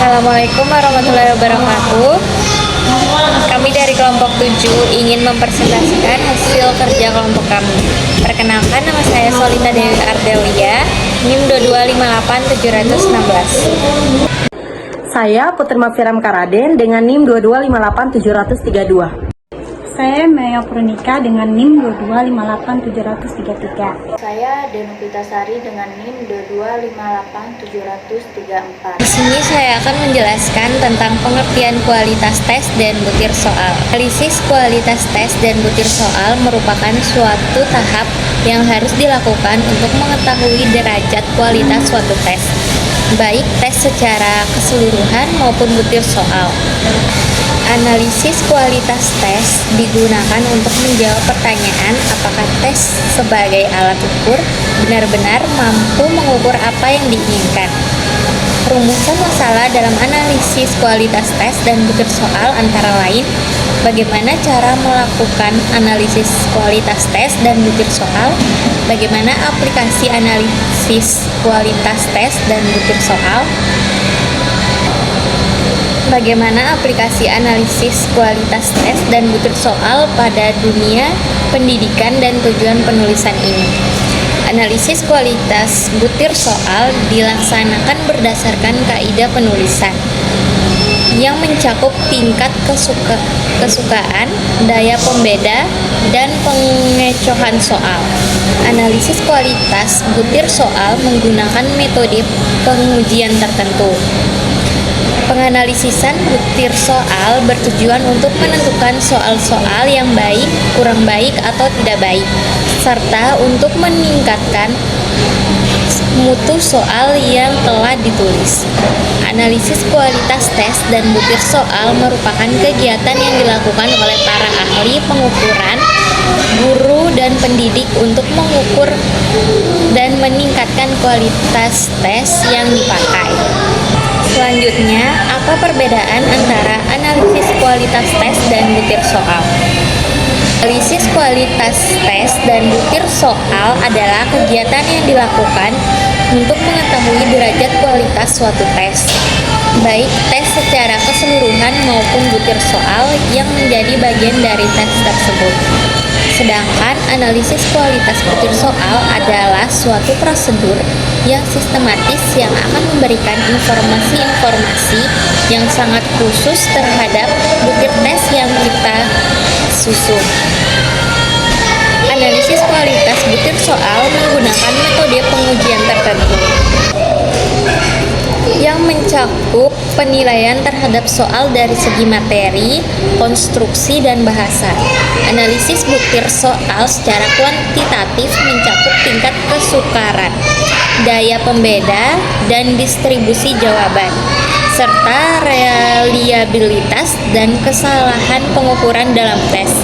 Assalamualaikum warahmatullahi wabarakatuh. Kami dari kelompok 7 ingin mempresentasikan hasil kerja kelompok kami. Perkenalkan, nama saya Solita Dewi Ardelia, NIM 2258716. Saya Putri Mafiram Karaden dengan NIM 2258732. Saya Maya Purnika dengan NIM 2258733. Saya Denupita Sari dengan NIM 2258734. Di sini saya akan menjelaskan tentang pengertian kualitas tes dan butir soal. Analisis kualitas tes dan butir soal merupakan suatu tahap yang harus dilakukan untuk mengetahui derajat kualitas suatu tes, baik tes secara keseluruhan maupun butir soal. Analisis kualitas tes digunakan untuk menjawab pertanyaan apakah tes sebagai alat ukur benar-benar mampu mengukur apa yang diinginkan. Rumusan masalah dalam analisis kualitas tes dan butir soal antara lain: bagaimana cara melakukan analisis kualitas tes dan butir soal, bagaimana aplikasi analisis kualitas tes dan butir soal, bagaimana aplikasi analisis kualitas tes dan butir soal pada dunia pendidikan dan tujuan penulisan ini. Analisis kualitas butir soal dilaksanakan berdasarkan kaidah penulisan yang mencakup tingkat kesukaan, daya pembeda, dan pengecohan soal. Analisis kualitas butir soal menggunakan metode pengujian tertentu. Penganalisisan butir soal bertujuan untuk menentukan soal-soal yang baik, kurang baik, atau tidak baik, serta untuk meningkatkan mutu soal yang telah ditulis. Analisis kualitas tes dan butir soal merupakan kegiatan yang dilakukan oleh para ahli pengukuran, guru, dan pendidik untuk mengukur dan meningkatkan kualitas tes yang dipakai. Selanjutnya, apa perbedaan antara analisis kualitas tes dan butir soal? Analisis kualitas tes dan butir soal adalah kegiatan yang dilakukan untuk mengetahui derajat kualitas suatu tes, baik tes secara keseluruhan maupun butir soal yang menjadi bagian dari tes tersebut. Sedangkan analisis kualitas butir soal adalah suatu prosedur yang sistematis yang akan memberikan informasi-informasi yang sangat khusus terhadap butir tes yang kita susun. Analisis kualitas butir soal menggunakan metode pengujian tertentu yang mencakup penilaian terhadap soal dari segi materi, konstruksi, dan bahasa. Analisis butir soal secara kuantitatif mencakup tingkat kesukaran, daya pembeda, dan distribusi jawaban, serta reliabilitas dan kesalahan pengukuran dalam tes.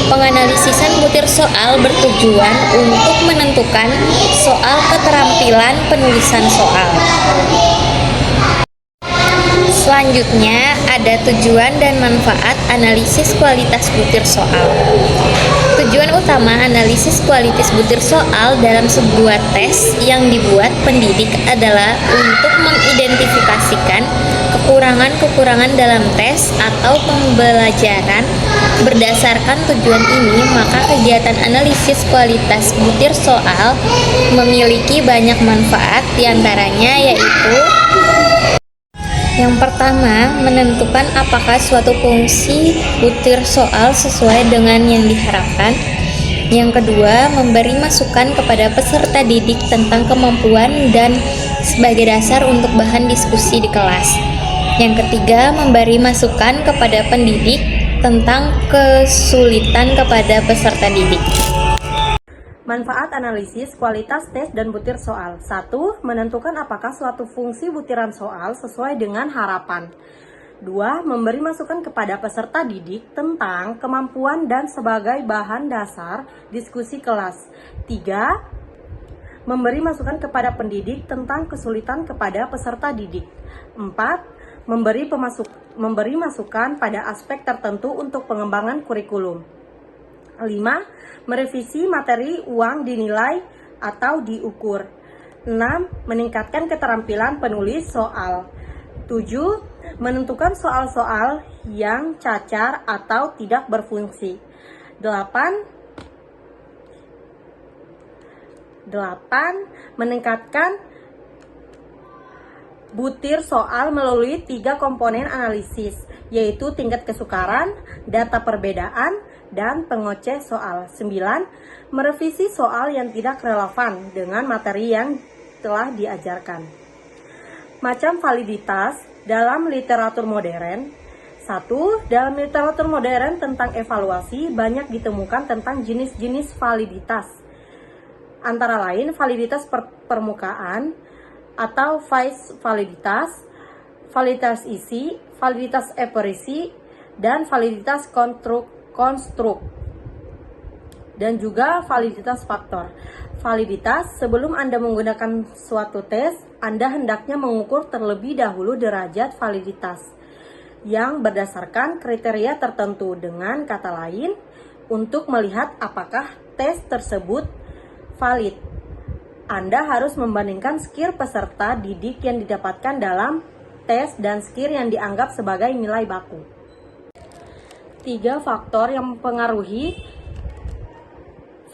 Penganalisisan butir soal bertujuan untuk menentukan soal keterampilan penulisan soal. Selanjutnya, ada tujuan dan manfaat analisis kualitas butir soal. Tujuan utama analisis kualitas butir soal dalam sebuah tes yang dibuat pendidik adalah untuk mengidentifikasikan kekurangan-kekurangan dalam tes atau pembelajaran. Berdasarkan tujuan ini, maka kegiatan analisis kualitas butir soal memiliki banyak manfaat, diantaranya yaitu: yang pertama, menentukan apakah suatu fungsi butir soal sesuai dengan yang diharapkan. Yang kedua, memberi masukan kepada peserta didik tentang kemampuan dan sebagai dasar untuk bahan diskusi di kelas. Yang ketiga, memberi masukan kepada pendidik tentang kesulitan kepada peserta didik. Manfaat analisis kualitas tes dan butir soal. 1. Menentukan apakah suatu fungsi butiran soal sesuai dengan harapan. 2. Memberi masukan kepada peserta didik tentang kemampuan dan sebagai bahan dasar diskusi kelas. 3. Memberi masukan kepada pendidik tentang kesulitan kepada peserta didik. 4. Memberi masukan pada aspek tertentu untuk pengembangan kurikulum. 5. Merevisi materi uang dinilai atau diukur. 6. Meningkatkan keterampilan penulis soal. 7. Menentukan soal-soal yang cacar atau tidak berfungsi. 8. Meningkatkan butir soal melalui 3 komponen analisis, yaitu tingkat kesukaran, data perbedaan, dan pengoceh soal. 9. Merevisi soal yang tidak relevan dengan materi yang telah diajarkan. Macam validitas dalam literatur modern. 1. Dalam literatur modern tentang evaluasi banyak ditemukan tentang jenis-jenis validitas. Antara lain validitas permukaan atau face validitas, validitas isi, validitas ekspresi, dan validitas konstruk, dan juga validitas faktor. Validitas, sebelum Anda menggunakan suatu tes, Anda hendaknya mengukur terlebih dahulu derajat validitas yang berdasarkan kriteria tertentu. Dengan kata lain, untuk melihat apakah tes tersebut valid, Anda harus membandingkan skor peserta didik yang didapatkan dalam tes dan skor yang dianggap sebagai nilai baku. 3 faktor yang mempengaruhi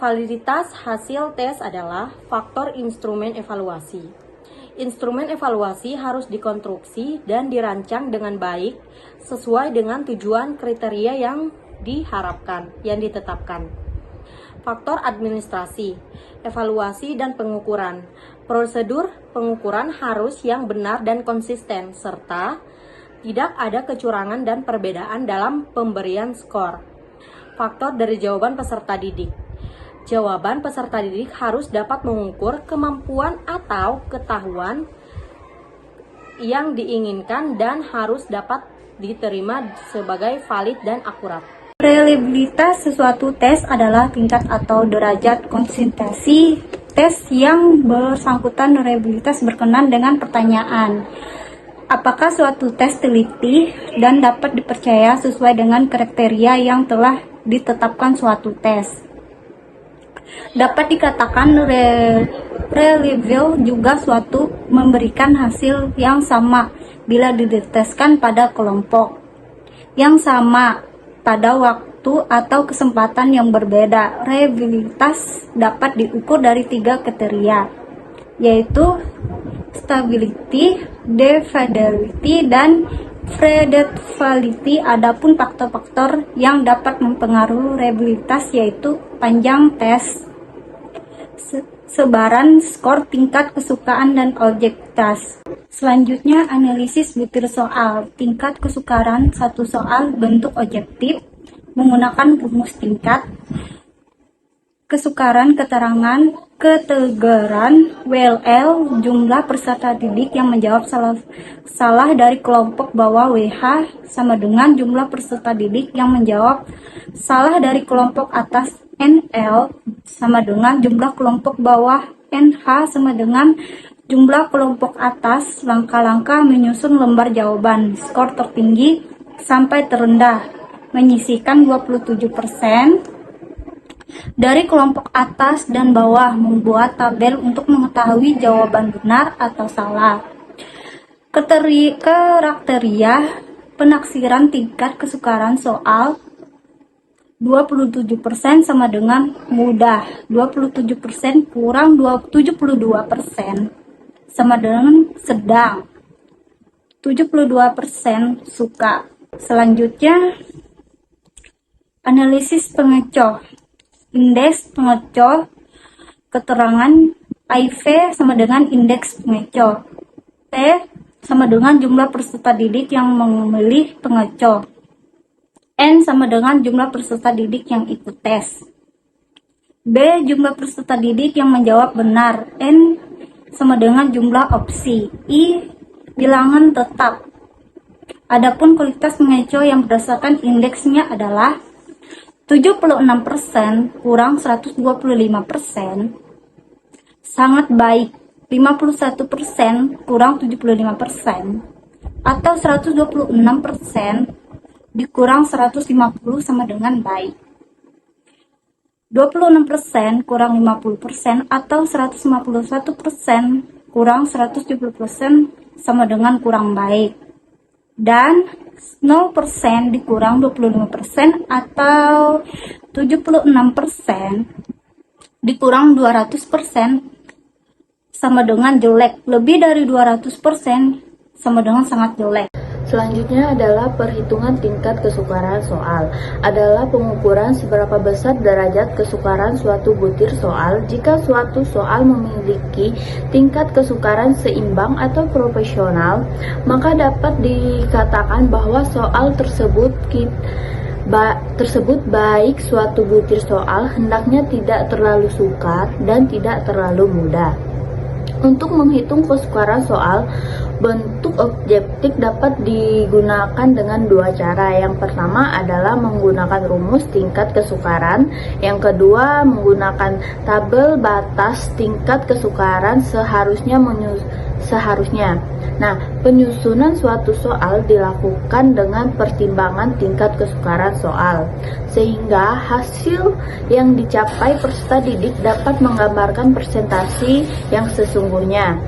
validitas hasil tes adalah faktor instrumen evaluasi. Instrumen evaluasi harus dikonstruksi dan dirancang dengan baik sesuai dengan tujuan kriteria yang diharapkan, yang ditetapkan. Faktor administrasi, evaluasi dan pengukuran. Prosedur pengukuran harus yang benar dan konsisten, serta tidak ada kecurangan dan perbedaan dalam pemberian skor. Faktor dari jawaban peserta didik. Jawaban peserta didik harus dapat mengukur kemampuan atau ketahuan yang diinginkan dan harus dapat diterima sebagai valid dan akurat. Reliabilitas sesuatu tes adalah tingkat atau derajat konsistensi tes yang bersangkutan reliabilitas berkenan dengan pertanyaan. Apakah suatu tes teliti dan dapat dipercaya sesuai dengan kriteria yang telah ditetapkan suatu tes? Dapat dikatakan reliable juga suatu memberikan hasil yang sama bila diteskan pada kelompok yang sama pada waktu atau kesempatan yang berbeda. Reliabilitas dapat diukur dari 3 kriteria, yaitu stability, dependability, dan predictability. Adapun faktor-faktor yang dapat mempengaruhi reliabilitas yaitu panjang tes, sebaran skor, tingkat kesukaan, dan objektivitas. Selanjutnya, analisis butir soal. Tingkat kesukaran satu soal bentuk objektif menggunakan rumus tingkat kesukaran, keterangan, ketegaran, WLL, jumlah peserta didik yang menjawab salah dari kelompok bawah WH sama dengan jumlah peserta didik yang menjawab salah dari kelompok atas NL sama dengan jumlah kelompok bawah NH sama dengan jumlah kelompok atas. Langkah-langkah menyusun lembar jawaban. Skor tertinggi sampai terendah menyisihkan 27%. Dari kelompok atas dan bawah membuat tabel untuk mengetahui jawaban benar atau salah. Kriteria penaksiran tingkat kesukaran soal. 27% sama dengan mudah, 27% kurang 72% sama dengan sedang, 72% suka. Selanjutnya, analisis pengecoh. Indeks pengecoh, keterangan IV sama dengan indeks pengecoh. T sama dengan jumlah peserta didik yang memilih pengecoh. N sama dengan jumlah peserta didik yang ikut tes. B jumlah peserta didik yang menjawab benar. N sama dengan jumlah opsi. I bilangan tetap. Adapun kualitas pengecoh yang berdasarkan indeksnya adalah 76% kurang 125%, sangat baik 51% kurang 75%, atau 126% dikurang 150 sama dengan baik. 26% kurang 50% atau 151% kurang 170% sama dengan kurang baik. Dan 0% dikurang 25% atau 76% dikurang 200% sama dengan jelek. Lebih dari 200% sama dengan sangat jelek. Selanjutnya adalah perhitungan tingkat kesukaran soal. Adalah pengukuran seberapa besar derajat kesukaran suatu butir soal. Jika suatu soal memiliki tingkat kesukaran seimbang atau proporsional, maka dapat dikatakan bahwa soal tersebut baik suatu butir soal hendaknya tidak terlalu sukar dan tidak terlalu mudah. Untuk menghitung kesukaran soal, bentuk objektif dapat digunakan dengan dua cara. Yang pertama adalah menggunakan rumus tingkat kesukaran. Yang kedua, menggunakan tabel batas tingkat kesukaran seharusnya. Nah, penyusunan suatu soal dilakukan dengan pertimbangan tingkat kesukaran soal, sehingga hasil yang dicapai peserta didik dapat menggambarkan presentasi yang sesungguhnya.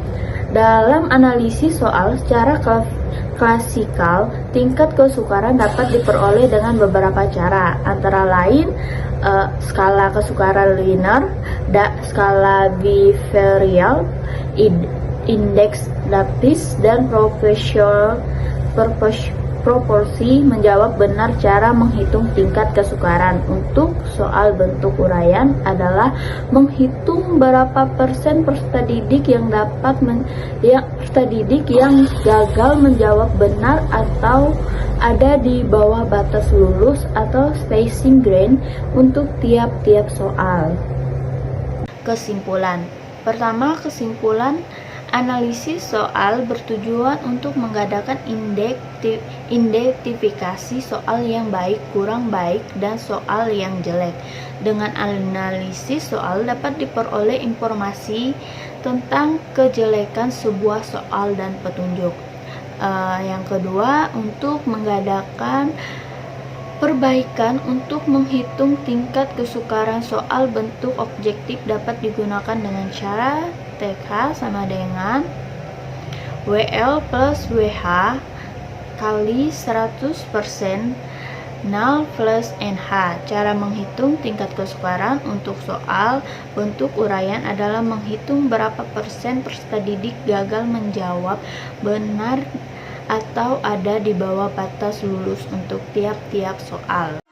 Dalam analisis soal secara klasikal, tingkat kesukaran dapat diperoleh dengan beberapa cara, antara lain skala kesukaran linear, skala bivarial, indeks lapis, dan proporsi. Menjawab benar cara menghitung tingkat kesukaran. Untuk soal bentuk uraian adalah menghitung berapa persen peserta didik yang gagal menjawab benar atau ada di bawah batas lulus atau passing grade untuk tiap-tiap soal. Kesimpulan. Pertama, kesimpulan analisis soal bertujuan untuk mengadakan identifikasi soal yang baik, kurang baik, dan soal yang jelek. Dengan analisis soal dapat diperoleh informasi tentang kejelekan sebuah soal dan petunjuk. Yang kedua, untuk mengadakan perbaikan. Untuk menghitung tingkat kesukaran soal, bentuk objektif dapat digunakan dengan cara TK sama dengan WL plus WH kali 100% 0 plus NH. Cara menghitung tingkat kesukaran untuk soal bentuk uraian adalah menghitung berapa persen peserta didik gagal menjawab benar atau ada di bawah batas lulus untuk tiap-tiap soal.